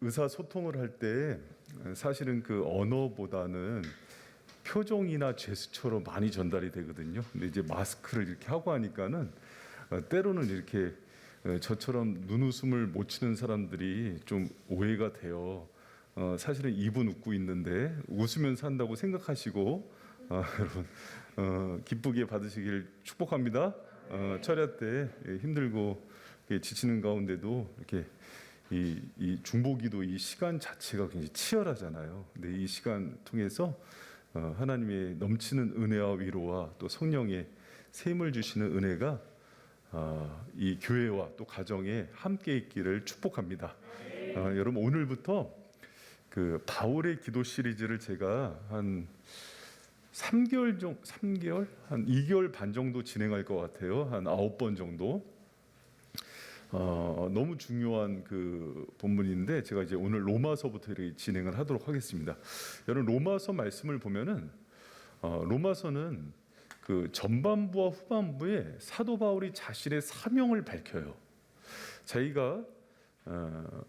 의사소통을 할 때 사실은 그 언어보다는 표정이나 제스처로 많이 전달이 되거든요. 근데 이제 마스크를 이렇게 하고 하니까는 때로는 이렇게 저처럼 눈웃음을 못 치는 사람들이 좀 오해가 돼요. 사실은 입은 웃고 있는데 웃으면서 한다고 생각하시고 여러분 기쁘게 받으시길 축복합니다. 철야 때 힘들고 지치는 가운데도 이렇게 이 중보기도 이 시간 자체가 굉장히 치열하잖아요. 근데 이 시간 통해서 하나님의 넘치는 은혜와 위로와 또 성령의 샘을 주시는 은혜가 이 교회와 또 가정에 함께 있기를 축복합니다. 여러분 오늘부터 그 바울의 기도 시리즈를 제가 한 3개월 한 2개월 반 정도 진행할 것 같아요. 한 9번 정도. 너무 중요한 그 본문인데 제가 이제 오늘 로마서부터 이렇게 진행을 하도록 하겠습니다. 여러분 로마서 말씀을 보면은 로마서는 그 전반부와 후반부에 사도 바울이 자신의 사명을 밝혀요. 자기가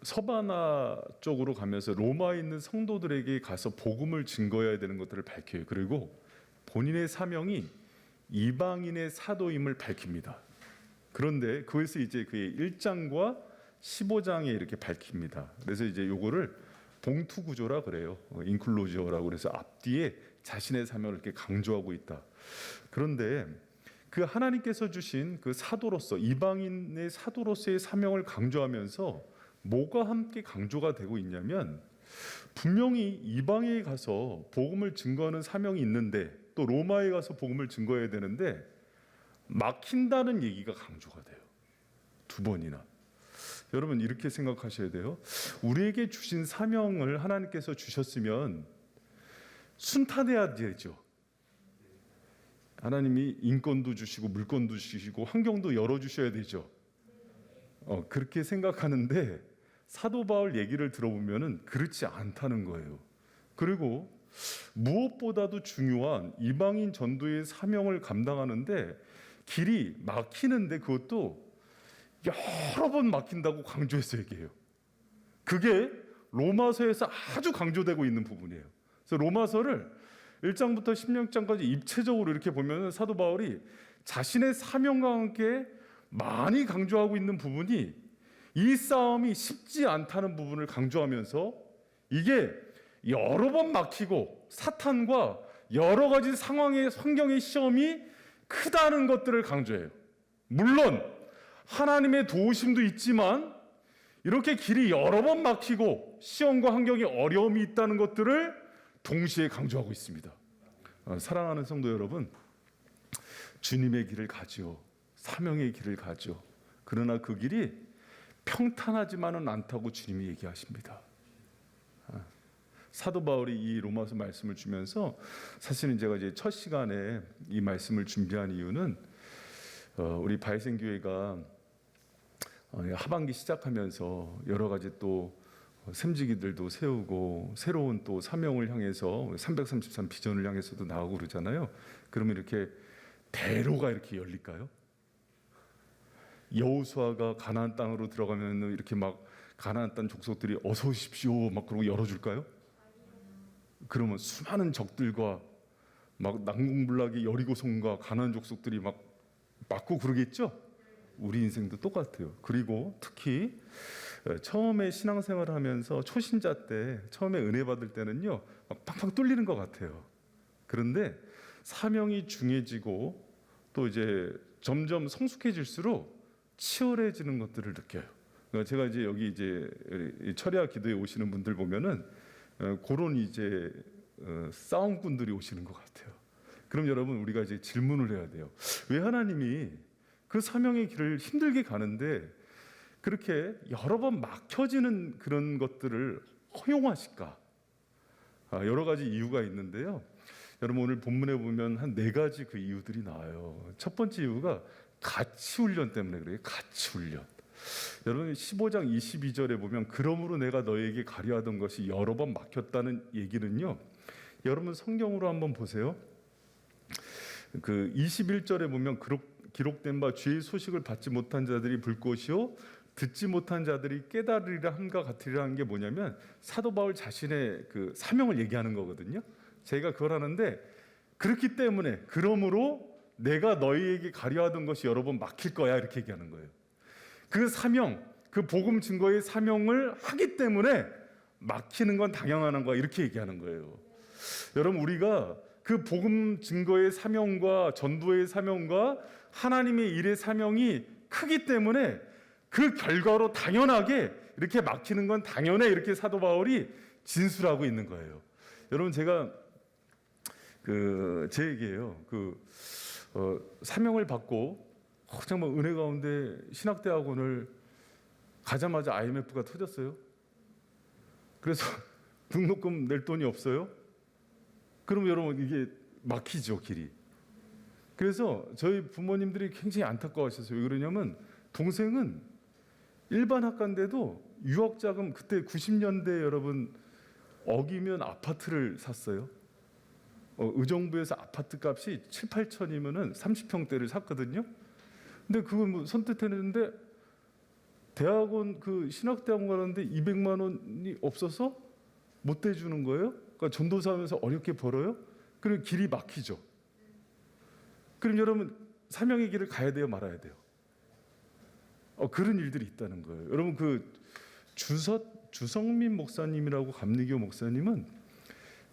서바나 쪽으로 가면서 로마에 있는 성도들에게 가서 복음을 증거해야 되는 것들을 밝혀요. 그리고 본인의 사명이 이방인의 사도임을 밝힙니다. 그런데 그것을 이제 그의 1장과 15장에 이렇게 밝힙니다. 그래서 이제 요거를 봉투 구조라 그래요. 인클로저라고 그래서 앞뒤에 자신의 사명을 이렇게 강조하고 있다. 그런데 그 하나님께서 주신 그 사도로서 이방인의 사도로서의 사명을 강조하면서 뭐가 함께 강조가 되고 있냐면 분명히 이방에 가서 복음을 증거하는 사명이 있는데 또 로마에 가서 복음을 증거해야 되는데 막힌다는 얘기가 강조가 돼요. 2번이나. 여러분 이렇게 생각하셔야 돼요. 우리에게 주신 사명을 하나님께서 주셨으면 순탄해야 되죠. 하나님이 인권도 주시고 물권도 주시고 환경도 열어주셔야 되죠. 그렇게 생각하는데 사도 바울 얘기를 들어보면은 그렇지 않다는 거예요. 그리고 무엇보다도 중요한 이방인 전도의 사명을 감당하는데 길이 막히는데 그것도 여러 번 막힌다고 강조해서 얘기해요. 그게 로마서에서 아주 강조되고 있는 부분이에요. 그래서 로마서를 1장부터 16장까지 입체적으로 이렇게 보면 사도 바울이 자신의 사명과 함께 많이 강조하고 있는 부분이 이 싸움이 쉽지 않다는 부분을 강조하면서 이게 여러 번 막히고 사탄과 여러 가지 상황의 환경의 시험이 크다는 것들을 강조해요. 물론 하나님의 도우심도 있지만 이렇게 길이 여러 번 막히고 시험과 환경에 어려움이 있다는 것들을 동시에 강조하고 있습니다. 사랑하는 성도 여러분, 주님의 길을 가지요. 사명의 길을 가지요. 그러나 그 길이 평탄하지만은 않다고 주님이 얘기하십니다. 사도 바울이 이 로마서 말씀을 주면서 사실은 제가 이제 첫 시간에 이 말씀을 준비한 이유는 우리 바이센교회가 하반기 시작하면서 여러 가지 또 샘지기들도 세우고 새로운 또 사명을 향해서 333 비전을 향해서도 나오고 그러잖아요. 그러면 이렇게 대로가 이렇게 열릴까요? 여호수아가 가나안 땅으로 들어가면 이렇게 막 가나안 땅 족속들이 어서 오십시오 막 그러고 열어줄까요? 그러면 수많은 적들과 막 난공불락의 여리고성과 가나안 족속들이 막 맞고 그러겠죠? 우리 인생도 똑같아요. 그리고 특히 처음에 신앙생활을 하면서 초신자 때 처음에 은혜 받을 때는요 막 팡팡 뚫리는 것 같아요. 그런데 사명이 중해지고 또 이제 점점 성숙해질수록 치열해지는 것들을 느껴요. 제가 이제 여기 이제 철야 기도에 오시는 분들 보면은 그런 이제 싸움꾼들이 오시는 것 같아요. 그럼 여러분 우리가 이제 질문을 해야 돼요. 왜 하나님이 그 사명의 길을 힘들게 가는데 그렇게 여러 번 막혀지는 그런 것들을 허용하실까? 여러 가지 이유가 있는데요. 여러분 오늘 본문에 보면 한 4가지 그 이유들이 나와요. 첫 번째 이유가 가치 훈련 때문에 그래요. 가치 훈련. 여러분 15장 22절에 보면 그러므로 내가 너에게 가려하던 것이 여러 번 막혔다는 얘기는요. 여러분 성경으로 한번 보세요. 그 21절에 보면 기록된 바 주의 소식을 받지 못한 자들이 불꽃이요 듣지 못한 자들이 깨달으리라 함과 같으리라는 게 뭐냐면 사도 바울 자신의 그 사명을 얘기하는 거거든요. 제가 그걸 하는데 그렇기 때문에 그러므로 내가 너희에게 가려하던 것이 여러 번 막힐 거야 이렇게 얘기하는 거예요. 그 사명, 그 복음 증거의 사명을 하기 때문에 막히는 건 당연한 거야 이렇게 얘기하는 거예요. 여러분 우리가 그 복음 증거의 사명과 전도의 사명과 하나님의 일의 사명이 크기 때문에 그 결과로 당연하게 이렇게 막히는 건 당연해 이렇게 사도 바울이 진술하고 있는 거예요. 여러분 제가 제 얘기예요. 사명을 받고 정말 은혜 가운데 신학대학원을 가자마자 IMF가 터졌어요. 그래서 등록금 낼 돈이 없어요. 그럼 여러분 이게 막히죠 길이. 그래서 저희 부모님들이 굉장히 안타까워하셨어요. 왜 그러냐면 동생은 일반 학과인데도 유학자금 그때 90년대 여러분 어기면 아파트를 샀어요. 의정부에서 아파트 값이 7, 8천이면은 30평대를 샀거든요. 근데 그걸 뭐 선뜻했는데 대학원 그 신학대학원 가는데 200만 원이 없어서 못 대주는 거예요. 그러니까 전도사하면서 어렵게 벌어요. 그리고 길이 막히죠. 그럼 여러분 사명의 길을 가야 돼요, 말아야 돼요. 그런 일들이 있다는 거예요. 여러분 주성민 목사님이라고 감리교 목사님은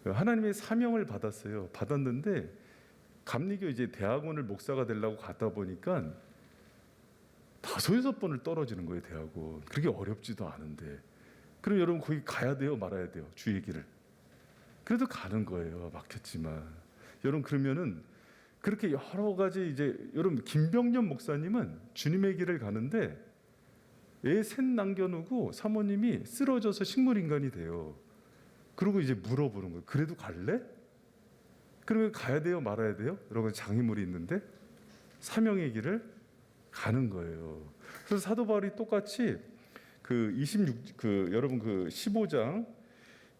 하나님의 사명을 받았어요. 받았는데 감리교 이제 대학원을 목사가 되려고 갔다 보니까 5, 6번을 떨어지는 거예요, 대학원. 그렇게 어렵지도 않은데. 그럼 여러분 거기 가야 돼요, 말아야 돼요, 주의 길을. 그래도 가는 거예요, 막혔지만. 여러분 그러면은 그렇게 여러 가지 이제 여러분 김병년 목사님은 주님의 길을 가는데 애 셋 남겨놓고 사모님이 쓰러져서 식물인간이 돼요. 그리고 이제 물어보는 거예요. 그래도 갈래? 그러면 가야 돼요, 말아야 돼요? 여러분 장애물이 있는데 사명의 길을 가는 거예요. 그래서 사도 바울이 똑같이 여러분 15장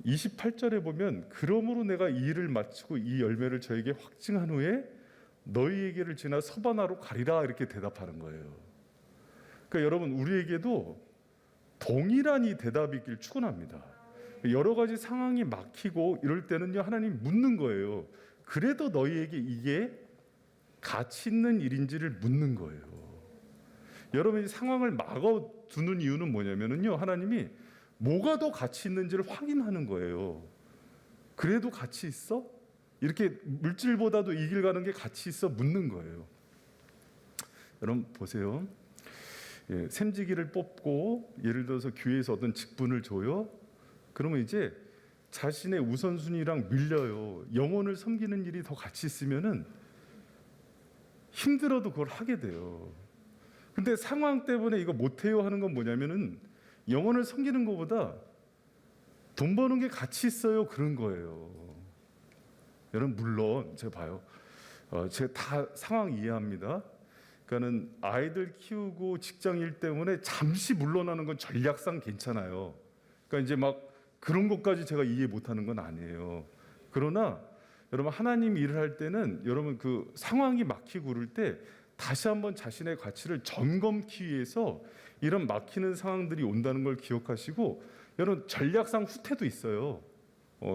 28절에 보면 그러므로 내가 이 일을 마치고 이 열매를 저에게 확증한 후에 너희에게를 지나 서바나로 가리라 이렇게 대답하는 거예요. 그러니까 여러분 우리에게도 동일한 이 대답이 있길 축원합니다. 여러 가지 상황이 막히고 이럴 때는요 하나님 묻는 거예요. 그래도 너희에게 이게 가치 있는 일인지를 묻는 거예요. 여러분이 상황을 막아두는 이유는 뭐냐면요 하나님이 뭐가 더 가치 있는지를 확인하는 거예요. 그래도 가치 있어? 이렇게 물질보다도 이 길 가는 게 가치 있어? 묻는 거예요. 여러분 보세요. 샘지기를 뽑고 예를 들어서 교회에서 어떤 직분을 줘요. 그러면 이제 자신의 우선순위랑 밀려요. 영혼을 섬기는 일이 더 가치 있으면은 힘들어도 그걸 하게 돼요. 근데 상황 때문에 이거 못해요 하는 건 뭐냐면은 영혼을 섬기는 것보다 돈 버는 게 가치 있어요 그런 거예요. 여러분 물론 제가 봐요. 제가 다 상황 이해합니다. 그러니까는 아이들 키우고 직장일 때문에 잠시 물러나는 건 전략상 괜찮아요. 그러니까 이제 막 그런 것까지 제가 이해 못하는 건 아니에요. 그러나 여러분 하나님 일을 할 때는 여러분 그 상황이 막히고 그럴 때 다시 한번 자신의 가치를 점검기 위해서 이런 막히는 상황들이 온다는 걸 기억하시고 여러분 전략상 후퇴도 있어요.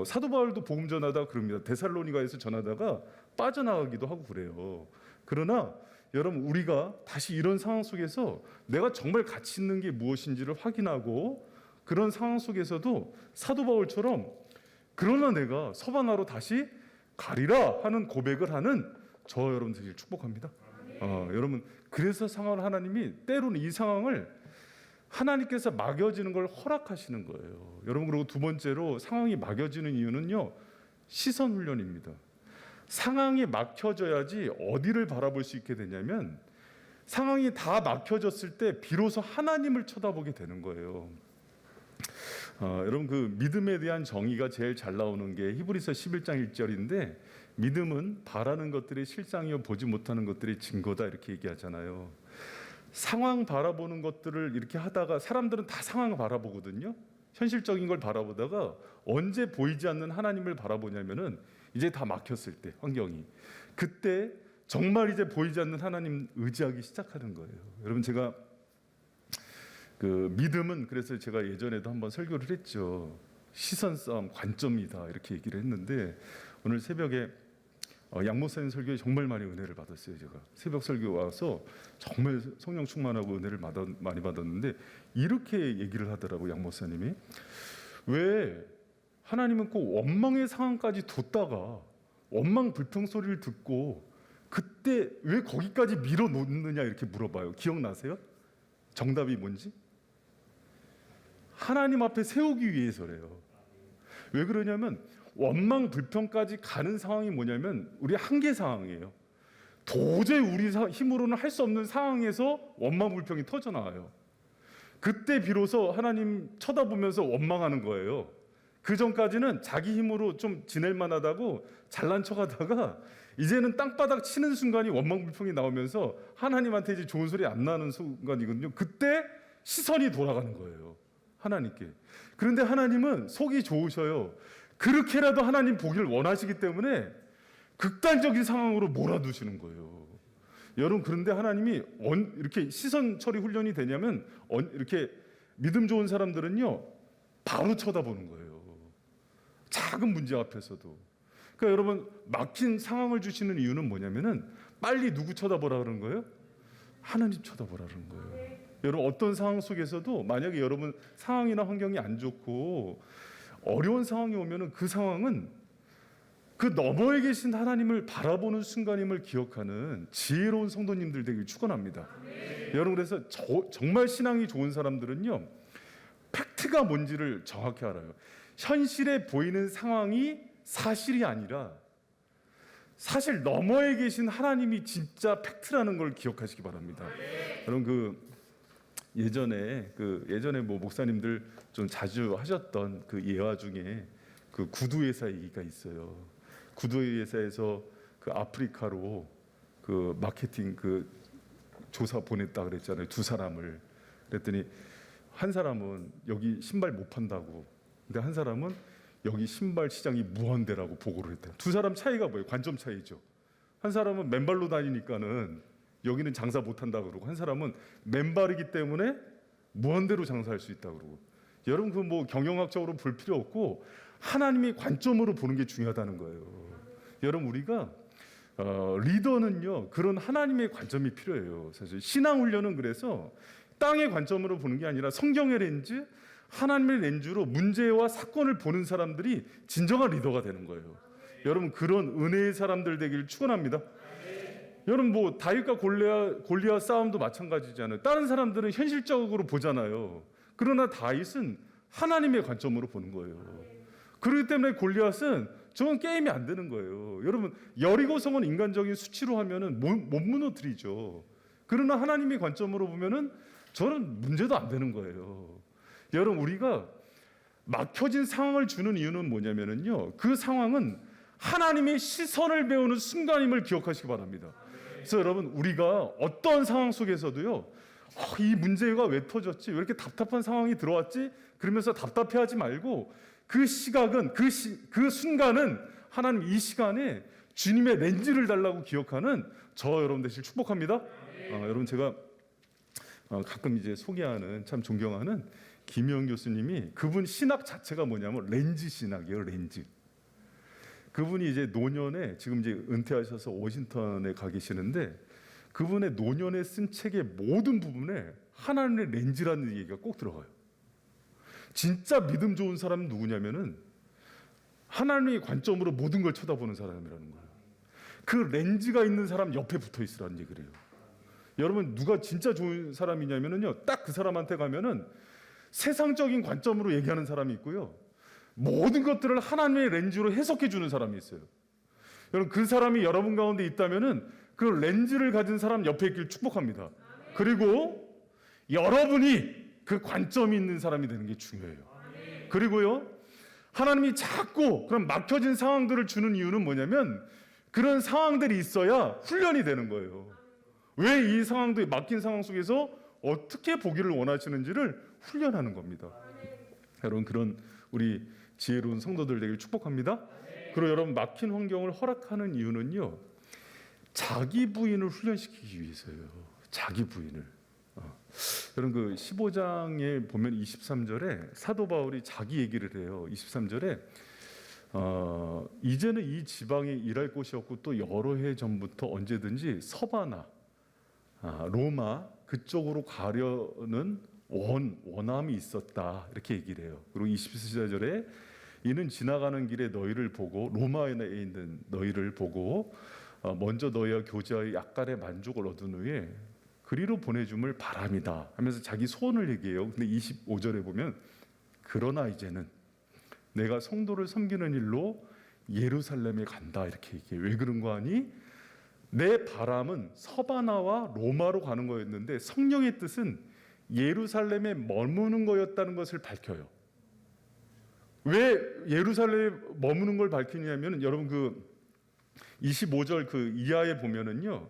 사도 바울도 복음 전하다가 그럽니다. 데살로니가에서 전하다가 빠져나가기도 하고 그래요. 그러나 여러분 우리가 다시 이런 상황 속에서 내가 정말 가치 있는 게 무엇인지를 확인하고 그런 상황 속에서도 사도 바울처럼 그러나 내가 서바나로 다시 가리라 하는 고백을 하는 저 여러분들을 축복합니다. 여러분 그래서 상황을 하나님이 때로는 이 상황을 하나님께서 막여지는 걸 허락하시는 거예요. 여러분 그리고 두 번째로 상황이 막여지는 이유는요 시선 훈련입니다. 상황이 막혀져야지 어디를 바라볼 수 있게 되냐면 상황이 다 막혀졌을 때 비로소 하나님을 쳐다보게 되는 거예요. 여러분 그 믿음에 대한 정의가 제일 잘 나오는 게 히브리서 11장 1절인데 믿음은 바라는 것들이 실상이요 보지 못하는 것들이 증거다 이렇게 얘기하잖아요. 상황 바라보는 것들을 이렇게 하다가 사람들은 다 상황을 바라보거든요. 현실적인 걸 바라보다가 언제 보이지 않는 하나님을 바라보냐면은 이제 다 막혔을 때 환경이 그때 정말 이제 보이지 않는 하나님 의지하기 시작하는 거예요. 여러분 제가 그 믿음은 그래서 제가 예전에도 한번 설교를 했죠. 시선 싸움, 관점이다 이렇게 얘기를 했는데 오늘 새벽에 양 목사님 설교에 정말 많이 은혜를 받았어요. 제가 새벽 설교 와서 정말 성령 충만하고 은혜를 많이 받았는데 이렇게 얘기를 하더라고 양 목사님이. 왜 하나님은 꼭 원망의 상황까지 뒀다가 원망 불평 소리를 듣고 그때 왜 거기까지 밀어놓느냐 이렇게 물어봐요. 기억나세요? 정답이 뭔지? 하나님 앞에 세우기 위해서래요. 왜 그러냐면 원망 불평까지 가는 상황이 뭐냐면 우리 한계 상황이에요. 도저히 우리 힘으로는 할 수 없는 상황에서 원망 불평이 터져 나와요. 그때 비로소 하나님 쳐다보면서 원망하는 거예요. 그 전까지는 자기 힘으로 좀 지낼 만하다고 잘난 척하다가 이제는 땅바닥 치는 순간이 원망 불평이 나오면서 하나님한테 이제 좋은 소리 안 나는 순간이거든요. 그때 시선이 돌아가는 거예요. 하나님께. 그런데 하나님은 속이 좋으셔요. 그렇게라도 하나님 보기를 원하시기 때문에 극단적인 상황으로 몰아두시는 거예요. 여러분 그런데 하나님이 이렇게 시선 처리 훈련이 되냐면 이렇게 믿음 좋은 사람들은요 바로 쳐다보는 거예요. 작은 문제 앞에서도. 그러니까 여러분 막힌 상황을 주시는 이유는 뭐냐면은 빨리 누구 쳐다보라 그러는 거예요? 하나님 쳐다보라 그러는 거예요. 여러분 어떤 상황 속에서도 만약에 여러분 상황이나 환경이 안 좋고 어려운 상황이 오면은 그 상황은 그 너머에 계신 하나님을 바라보는 순간임을 기억하는 지혜로운 성도님들 되길 축원합니다. 여러분 그래서 정말 신앙이 좋은 사람들은요 팩트가 뭔지를 정확히 알아요. 현실에 보이는 상황이 사실이 아니라 사실 너머에 계신 하나님이 진짜 팩트라는 걸 기억하시기 바랍니다. 여러분 예전에 뭐 목사님들 좀 자주 하셨던 그 예화 중에 그 구두 회사 얘기가 있어요. 구두 회사에서 그 아프리카로 그 마케팅 그 조사 보냈다 그랬잖아요. 두 사람을. 그랬더니 한 사람은 여기 신발 못 판다고. 근데 한 사람은 여기 신발 시장이 무한대라고 보고를 했대요. 두 사람 차이가 뭐예요? 관점 차이죠. 한 사람은 맨발로 다니니까는 여기는 장사 못 한다 그러고 한 사람은 맨발이기 때문에 무한대로 장사할 수 있다 그러고. 여러분 그 뭐 경영학적으로 볼 필요 없고 하나님의 관점으로 보는 게 중요하다는 거예요. 여러분 우리가 리더는요 그런 하나님의 관점이 필요해요. 사실 신앙 훈련은 그래서 땅의 관점으로 보는 게 아니라 성경의 렌즈, 하나님의 렌즈로 문제와 사건을 보는 사람들이 진정한 리더가 되는 거예요. 여러분 그런 은혜의 사람들 되길 축원합니다. 여러분 뭐 다윗과 골리앗 싸움도 마찬가지잖아요. 다른 사람들은 현실적으로 보잖아요. 그러나 다윗은 하나님의 관점으로 보는 거예요. 그렇기 때문에 골리앗은 저건 게임이 안 되는 거예요. 여러분 여리고성은 인간적인 수치로 하면은 못 무너뜨리죠. 그러나 하나님의 관점으로 보면은 저는 문제도 안 되는 거예요. 여러분 우리가 막혀진 상황을 주는 이유는 뭐냐면은요. 그 상황은 하나님의 시선을 배우는 순간임을 기억하시기 바랍니다. 그래서 여러분 우리가 어떤 상황 속에서도요. 이 문제가 왜 터졌지? 왜 이렇게 답답한 상황이 들어왔지? 그러면서 답답해하지 말고 그 시각은 그 순간은 하나님 이 시간에 주님의 렌즈를 달라고 기억하는 저 여러분 되실 축복합니다. 여러분 제가 가끔 이제 소개하는 참 존경하는 김영 교수님이 그분 신학 자체가 뭐냐면 렌즈 신학이에요. 렌즈. 그분이 이제 노년에 지금 이제 은퇴하셔서 워싱턴에 가 계시는데 그분의 노년에 쓴 책의 모든 부분에 하나님의 렌즈라는 얘기가 꼭 들어가요. 진짜 믿음 좋은 사람은 누구냐면은 하나님의 관점으로 모든 걸 쳐다보는 사람이라는 거예요. 그 렌즈가 있는 사람 옆에 붙어 있으라는 얘기를 해요. 여러분 누가 진짜 좋은 사람이냐면은요 딱 그 사람한테 가면은 세상적인 관점으로 얘기하는 사람이 있고요. 모든 것들을 하나님의 렌즈로 해석해 주는 사람이 있어요. 여러분 그 사람이 여러분 가운데 있다면은 그 렌즈를 가진 사람 옆에 있길 축복합니다. 그리고 여러분이 그 관점이 있는 사람이 되는 게 중요해요. 그리고요 하나님이 자꾸 그런 막혀진 상황들을 주는 이유는 뭐냐면 그런 상황들이 있어야 훈련이 되는 거예요. 왜 이 상황도 막힌 상황 속에서 어떻게 보기를 원하시는지를 훈련하는 겁니다. 여러분 그런 우리 지혜로운 성도들 되길 축복합니다. 그리고 여러분 막힌 환경을 허락하는 이유는요 자기 부인을 훈련시키기 위해서예요. 자기 부인을. 여러분 그 15장에 보면 23절에 사도 바울이 자기 얘기를 해요. 23절에 이제는 이 지방에 일할 곳이 없고 또 여러 해 전부터 언제든지 서바나, 로마 그쪽으로 가려는 원함이 있었다 이렇게 얘기를 해요. 그리고 24절에 이는 지나가는 길에 너희를 보고 로마에 있는 너희를 보고 먼저 너희와 교제하여 약간의 만족을 얻은 후에 그리로 보내줌을 바람이다 하면서 자기 소원을 얘기해요. 근데 25절에 보면 그러나 이제는 내가 성도를 섬기는 일로 예루살렘에 간다 이렇게 얘기해요. 왜 그런 거 아니? 내 바람은 서바나와 로마로 가는 거였는데 성령의 뜻은 예루살렘에 머무는 거였다는 것을 밝혀요. 왜 예루살렘에 머무는 걸 밝히냐면 여러분 그 25절 그 이하에 보면은요.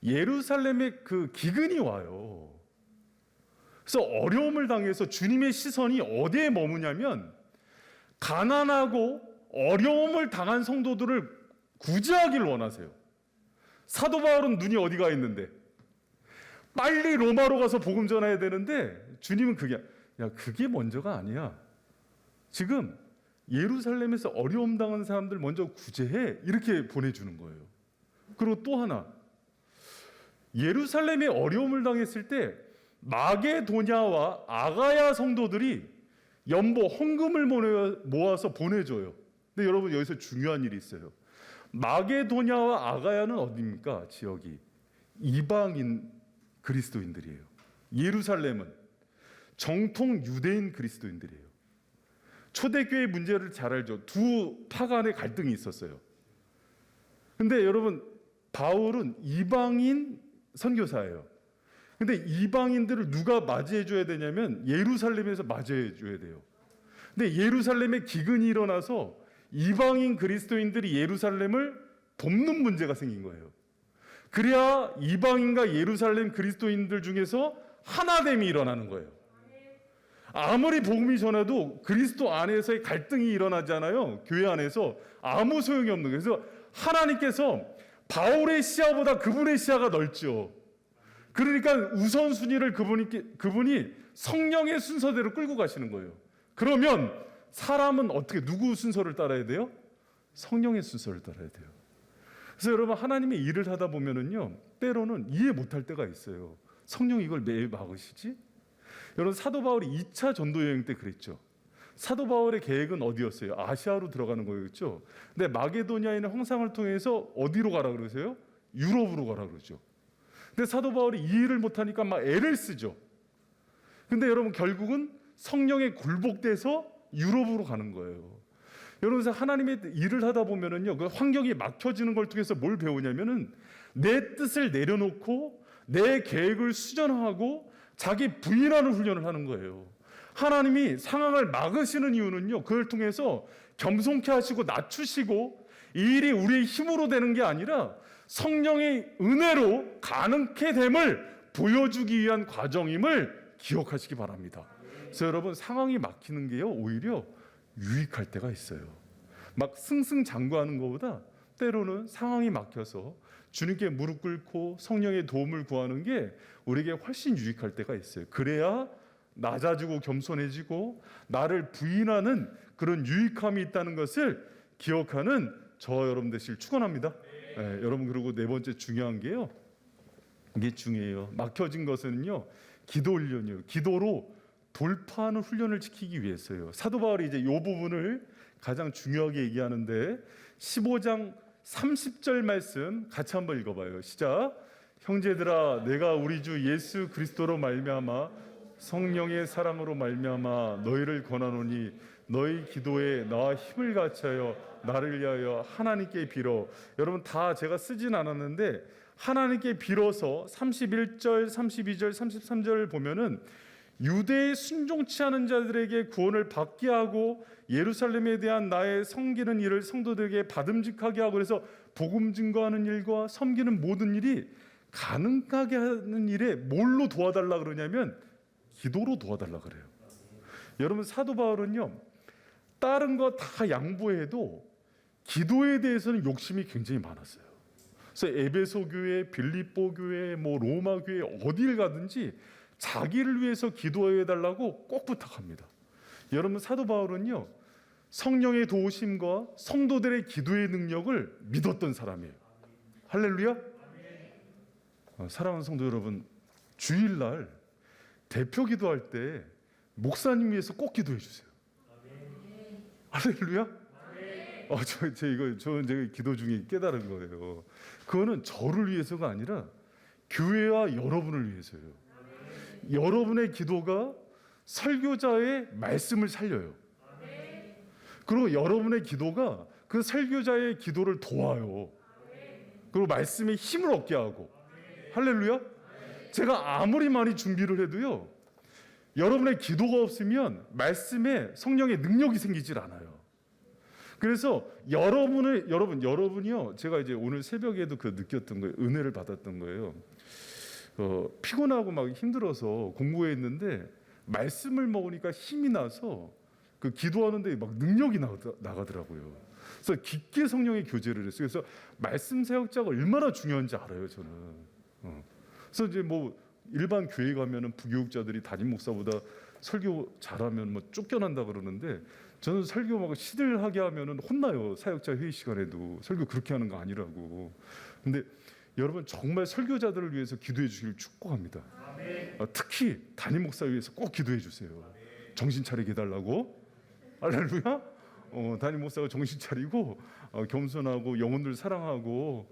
예루살렘에 그 기근이 와요. 그래서 어려움을 당해서 주님의 시선이 어디에 머무냐면 가난하고 어려움을 당한 성도들을 구제하기를 원하세요. 사도 바울은 눈이 어디가 있는데 빨리 로마로 가서 복음 전해야 되는데 주님은 그게 먼저가 아니야. 지금 예루살렘에서 어려움 당한 사람들 먼저 구제해 이렇게 보내주는 거예요. 그리고 또 하나 예루살렘에 어려움을 당했을 때 마게도냐와 아가야 성도들이 연보 헌금을 모아서 보내줘요. 근데 여러분 여기서 중요한 일이 있어요. 마게도냐와 아가야는 어디입니까? 지역이 이방인 그리스도인들이에요. 예루살렘은 정통 유대인 그리스도인들이에요. 초대교회 문제를 잘 알죠. 두 파 간의 갈등이 있었어요. 근데 여러분 바울은 이방인 선교사예요. 근데 이방인들을 누가 맞이해 줘야 되냐면 예루살렘에서 맞이해 줘야 돼요. 근데 예루살렘에 기근이 일어나서 이방인 그리스도인들이 예루살렘을 돕는 문제가 생긴 거예요. 그래야 이방인과 예루살렘 그리스도인들 중에서 하나됨이 일어나는 거예요. 아무리 복음이 전해도 그리스도 안에서의 갈등이 일어나잖아요. 교회 안에서 아무 소용이 없는 거예요. 그래서 하나님께서 바울의 시야보다 그분의 시야가 넓죠. 그러니까 우선순위를 그분이 성령의 순서대로 끌고 가시는 거예요. 그러면 사람은 어떻게 누구 순서를 따라야 돼요? 성령의 순서를 따라야 돼요. 그래서 여러분 하나님의 일을 하다 보면은요 때로는 이해 못할 때가 있어요. 성령이 이걸 왜 막으시지? 여러분 사도 바울이 2차 전도 여행 때 그랬죠. 사도 바울의 계획은 어디였어요? 아시아로 들어가는 거였죠. 근데 마게도냐에 있는 홍상을 통해서 어디로 가라 그러세요? 유럽으로 가라 그러죠. 근데 사도 바울이 이해를 못하니까 막 애를 쓰죠. 근데 여러분 결국은 성령에 굴복돼서 유럽으로 가는 거예요. 여러분 하나님의 일을 하다 보면은요 그 환경이 막혀지는 걸 통해서 뭘 배우냐면은 내 뜻을 내려놓고 내 계획을 수정하고 자기 부인하는 훈련을 하는 거예요. 하나님이 상황을 막으시는 이유는요 그걸 통해서 겸손케 하시고 낮추시고 이 일이 우리의 힘으로 되는 게 아니라 성령의 은혜로 가능케 됨을 보여주기 위한 과정임을 기억하시기 바랍니다. 그래서 여러분 상황이 막히는 게요 오히려 유익할 때가 있어요. 막 승승장구하는 것보다 때로는 상황이 막혀서 주님께 무릎 꿇고 성령의 도움을 구하는 게 우리에게 훨씬 유익할 때가 있어요. 그래야 낮아지고 겸손해지고 나를 부인하는 그런 유익함이 있다는 것을 기억하는 저와 여러분 되시길 축원합니다. 네, 여러분 그리고 네 번째 중요한 게요. 이게 중요해요. 막혀진 것은요. 기도 훈련이에요. 기도로 돌파하는 훈련을 지키기 위해서요. 사도 바울이 이제 이 부분을 가장 중요하게 얘기하는데 15장 30절 말씀 같이 한번 읽어봐요. 시작. 형제들아 내가 우리 주 예수 그리스도로 말미암아 성령의 사랑으로 말미암아 너희를 권하노니 너희 기도에 나와 힘을 같이하여 나를 위하여 하나님께 빌어. 여러분 다 제가 쓰진 않았는데 하나님께 빌어서 31절, 32절, 33절을 보면은 유대에 순종치 않은 자들에게 구원을 받게 하고 예루살렘에 대한 나의 섬기는 일을 성도들에게 받음직하게 하고 그래서 복음 증거하는 일과 섬기는 모든 일이 가능하게 하는 일에 뭘로 도와달라 그러냐면 기도로 도와달라 그래요. 여러분 사도 바울은요 다른 거 다 양보해도 기도에 대해서는 욕심이 굉장히 많았어요. 그래서 에베소 교회, 빌립보 교회, 뭐 로마 교회 어딜 가든지 자기를 위해서 기도해 달라고 꼭 부탁합니다. 여러분, 사도 바울은요, 성령의 도우심과 성도들의 기도의 능력을 믿었던 사람이에요. 할렐루야. 사랑하는 성도 여러분, 주일날 대표 기도할 때 목사님 위해서 꼭 기도해 주세요. 할렐루야. 제가 기도 중에 깨달은 거예요. 그거는 저를 위해서가 아니라 교회와 여러분을 위해서예요. 여러분의 기도가 설교자의 말씀을 살려요. 그리고 여러분의 기도가 그 설교자의 기도를 도와요. 그리고 말씀에 힘을 얻게 하고. 할렐루야. 제가 아무리 많이 준비를 해도요, 여러분의 기도가 없으면 말씀에 성령의 능력이 생기질 않아요. 그래서 여러분이요, 제가 이제 오늘 새벽에도 그 느꼈던 거예요. 은혜를 받았던 거예요. 피곤하고 막 힘들어서 공부했는데 말씀을 먹으니까 힘이 나서 그 기도하는데 막 능력이 나가더라고요. 그래서 깊게 성령의 교제를 했어요. 그래서 말씀 사역자가 얼마나 중요한지 알아요, 저는. 그래서 이제 뭐 일반 교회 가면은 부교육자들이 담임 목사보다 설교 잘하면 뭐 쫓겨난다 그러는데, 저는 설교 막 시들하게 하면은 혼나요. 사역자 회의 시간에도 설교 그렇게 하는 거 아니라고. 근데 여러분, 정말 설교자들을 위해서 기도해 주시길 축복합니다. 특히 담임 목사 위해서 꼭 기도해 주세요. 정신 차리게 해달라고. 할렐루야. 담임 목사가 정신 차리고 겸손하고 영혼들 사랑하고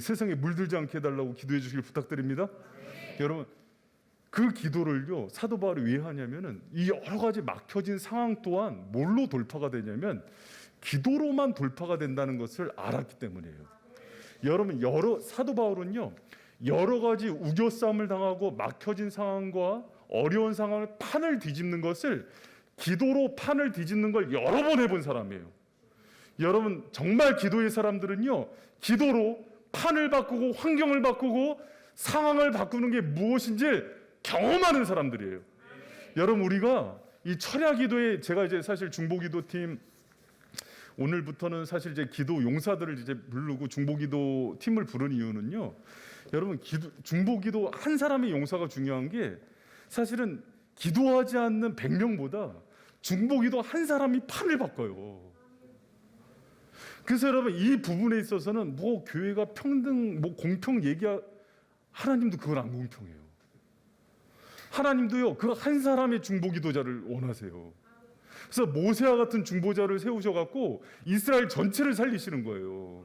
세상에 물들지 않게 해달라고 기도해 주시길 부탁드립니다. 여러분, 그 기도를요, 사도 바울이 왜 하냐면은 이 여러 가지 막혀진 상황 또한 뭘로 돌파가 되냐면 기도로만 돌파가 된다는 것을 알았기 때문이에요. 여러분, 사도 바울은요, 여러 가지 우겨싸움을 당하고 막혀진 상황과 어려운 상황을 판을 뒤집는 것을, 기도로 판을 뒤집는 걸 여러 번 해본 사람이에요. 여러분, 정말 기도의 사람들은요, 기도로 판을 바꾸고 환경을 바꾸고 상황을 바꾸는 게 무엇인지 경험하는 사람들이에요. 여러분, 우리가 이 철야 기도에, 제가 이제 사실 중보기도팀, 오늘부터는 사실 이제 기도 용사들을 이제 부르고 중보기도 팀을 부른 이유는요, 여러분, 중보기도 한 사람의 용사가 중요한 게, 사실은 기도하지 않는 100명보다 중보기도 한 사람이 판을 바꿔요. 그래서 여러분, 이 부분에 있어서는 뭐 교회가 평등, 뭐 공평 하나님도 그건 안 공평해요. 하나님도요, 그 한 사람의 중보기도자를 원하세요. 그래서 모세와 같은 중보자를 세우셔갖고 이스라엘 전체를 살리시는 거예요.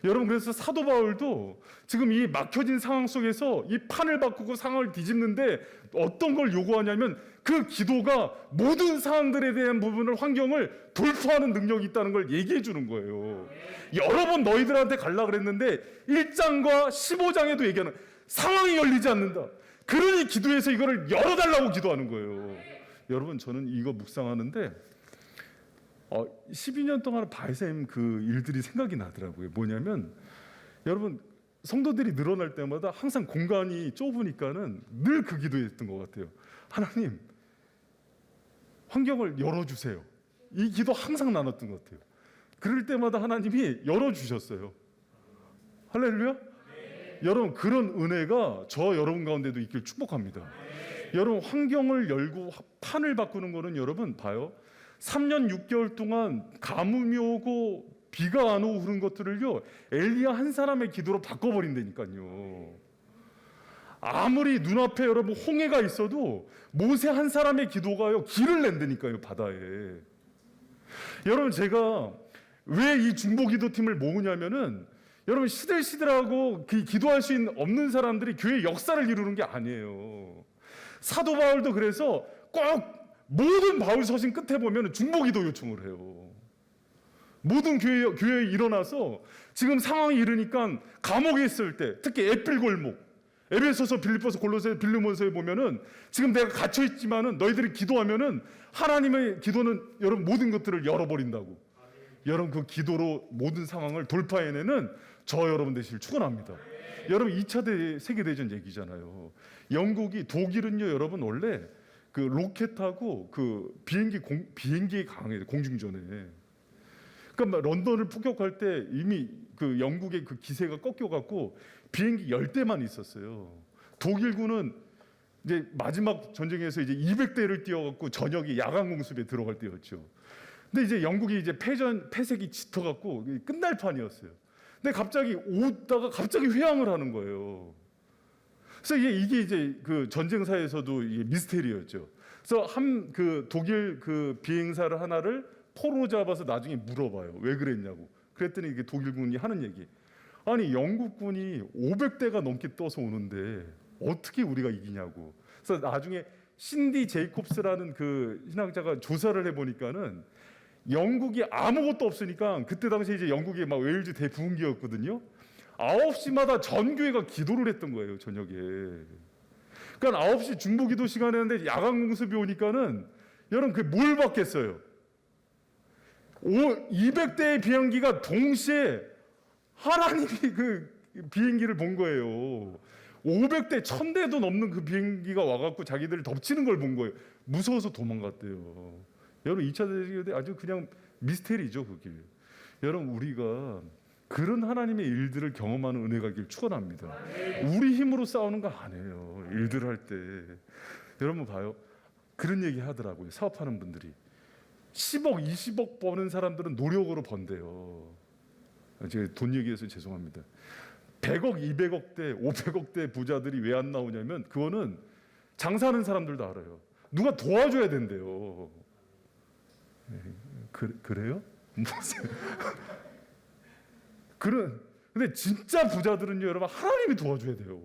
여러분, 그래서 사도 바울도 지금 이 막혀진 상황 속에서 이 판을 바꾸고 상황을 뒤집는데 어떤 걸 요구하냐면, 그 기도가 모든 상황들에 대한 부분을, 환경을 돌파하는 능력이 있다는 걸 얘기해 주는 거예요. 여러 번 너희들한테 갈라 그랬는데 1장과 15장에도 얘기하는, 상황이 열리지 않는다. 그러니 기도해서 이거를 열어달라고 기도하는 거예요. 여러분, 저는 이거 묵상하는데 12년 동안 바이셈 그 일들이 생각이 나더라고요. 뭐냐면, 여러분, 성도들이 늘어날 때마다 항상 공간이 좁으니까는 늘 그 기도했던 것 같아요. 하나님, 환경을 열어주세요. 이 기도 항상 나눴던 것 같아요. 그럴 때마다 하나님이 열어주셨어요. 할렐루야. 여러분, 그런 은혜가 저 여러분 가운데도 있길 축복합니다. 여러분, 환경을 열고 판을 바꾸는 거는, 여러분 봐요, 3년 6개월 동안 가뭄이 오고 비가 안 오고 그런 것들을요, 엘리야 한 사람의 기도로 바꿔버린다니까요. 아무리 눈앞에 여러분 홍해가 있어도 모세 한 사람의 기도가요, 길을 낸다니까요, 바다에. 여러분, 제가 왜 이 중보기도팀을 모으냐면은, 여러분, 시들시들하고 기도할 수 없는 사람들이 교회 역사를 이루는 게 아니에요. 사도 바울도 그래서 꼭 모든 바울 서신 끝에 보면 중보기도 요청을 해요. 모든 교회에 일어나서 지금 상황이 이르니까 감옥에 있을 때, 특히 에필골목, 에베소서, 빌립보서, 골로새, 빌레몬서에 보면은 지금 내가 갇혀 있지만은 너희들이 기도하면은 하나님의 기도는 여러분 모든 것들을 열어버린다고. 여러분, 그 기도로 모든 상황을 돌파해내는 저 여러분 되시길 축원합니다. 여러분, 2차 세계대전 얘기잖아요. 영국이, 독일은요, 여러분 원래 그 로켓하고 그 비행기에 강해요, 공중전에. 그러니까 런던을 폭격할 때 이미 그 영국의 그 기세가 꺾여갖고 비행기 10대만 있었어요. 독일군은 이제 마지막 전쟁에서 이제 200대를 띄워갖고 저녁에 야간 공습에 들어갈 때였죠. 근데 이제 영국이 이제 패색이 짙어갖고 끝날 판이었어요. 근데 갑자기 오다가 갑자기 회항을 하는 거예요. 그래서 이게 이제 그 전쟁사에서도 이게 미스테리였죠. 그래서 그 독일 그 비행사를 하나를 포로 잡아서 나중에 물어봐요. 왜 그랬냐고. 그랬더니 이게 독일군이 하는 얘기. 아니 영국군이 500대가 넘게 떠서 오는데 어떻게 우리가 이기냐고. 그래서 나중에 신디 제이콥스라는 그 신학자가 조사를 해보니까는 영국이 아무것도 없으니까 그때 당시에 이제 영국이 막 웨일즈 대부흥기였거든요. 9시마다 전 교회가 기도를 했던 거예요, 저녁에. 그러니까 9시 중보기도 시간이었는데 야간 공습이 오니까는 여러분 그게 뭘 받겠어요? 200대의 비행기가 동시에 하나님이 그 비행기를 본 거예요. 500대, 1000대도 넘는 그 비행기가 와갖고 자기들을 덮치는 걸 본 거예요. 무서워서 도망갔대요. 여러분 2차 대전이 아주 그냥 미스테리죠, 그게. 여러분 우리가 그런 하나님의 일들을 경험하는 은혜가 있길 축원합니다. 우리 힘으로 싸우는 거 아니에요. 일들 할 때. 여러분 봐요. 그런 얘기 하더라고요. 사업하는 분들이. 10억, 20억 버는 사람들은 노력으로 번대요. 제가 돈 얘기해서 죄송합니다. 100억, 200억대, 500억대 부자들이 왜 안 나오냐면 그거는 장사하는 사람들도 알아요. 누가 도와줘야 된대요. 그래요? 근데 진짜 부자들은요, 여러분 하나님이 도와줘야 돼요.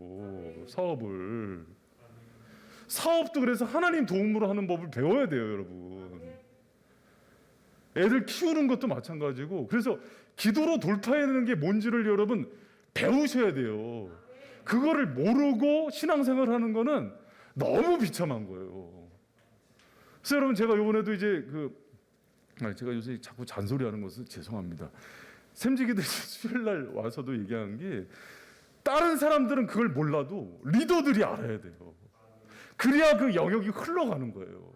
사업도 그래서 하나님 도움으로 하는 법을 배워야 돼요, 여러분. 애들 키우는 것도 마찬가지고. 그래서 기도로 돌파해내는 게 뭔지를 여러분 배우셔야 돼요. 그거를 모르고 신앙생활하는 거는 너무 비참한 거예요. 그래서 여러분 제가 이번에도 이제 제가 요새 자꾸 잔소리하는 것은 죄송합니다. 샘지기들 수요일날 와서도 얘기한 게 다른 사람들은 그걸 몰라도 리더들이 알아야 돼요. 그래야 그 영역이 흘러가는 거예요.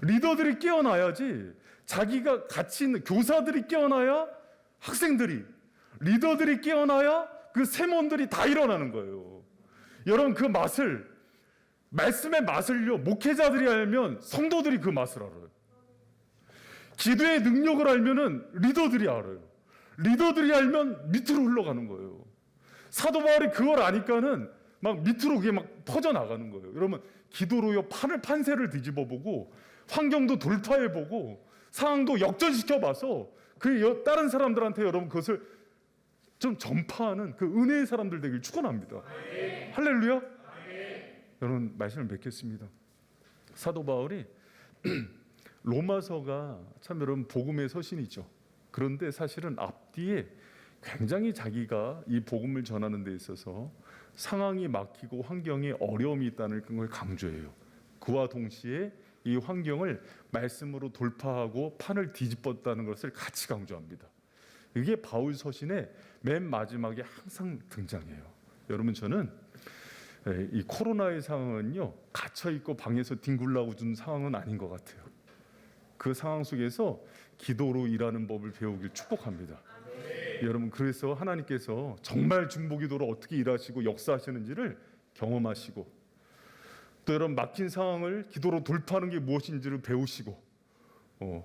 리더들이 깨어나야지. 자기가 같이 있는 교사들이 깨어나야 학생들이, 리더들이 깨어나야 그 세몬들이 다 일어나는 거예요. 여러분 그 말씀의 맛을요, 목회자들이 알면 성도들이 그 맛을 알아요. 기도의 능력을 알면은 리더들이 알아요. 리더들이 알면 밑으로 흘러가는 거예요. 사도 바울이 그걸 아니까는 막 밑으로 그게 막 퍼져 나가는 거예요. 여러분 기도로요 판세를 뒤집어보고 환경도 돌파해보고 상황도 역전시켜봐서 그 다른 사람들한테 여러분 그것을 좀 전파하는 그 은혜의 사람들 되길 축원합니다. 할렐루야. 여러분 말씀을 맺겠습니다. 사도 바울이 로마서가 참 여러분 복음의 서신이죠. 그런데 사실은 앞뒤에 굉장히 자기가 이 복음을 전하는 데 있어서 상황이 막히고 환경에 어려움이 있다는 걸 강조해요. 그와 동시에 이 환경을 말씀으로 돌파하고 판을 뒤집었다는 것을 같이 강조합니다. 이게 바울 서신의 맨 마지막에 항상 등장해요. 여러분 저는 이 코로나의 상황은요 갇혀 있고 방에서 뒹굴라고 준 상황은 아닌 것 같아요. 그 상황 속에서 기도로 일하는 법을 배우길 축복합니다. 여러분 그래서 하나님께서 정말 중보기도로 어떻게 일하시고 역사하시는지를 경험하시고 또 여러분 막힌 상황을 기도로 돌파하는 게 무엇인지를 배우시고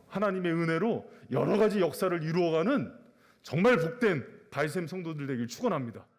하나님의 은혜로 여러 가지 역사를 이루어가는 정말 복된 바이셈 성도들 되길 축원합니다.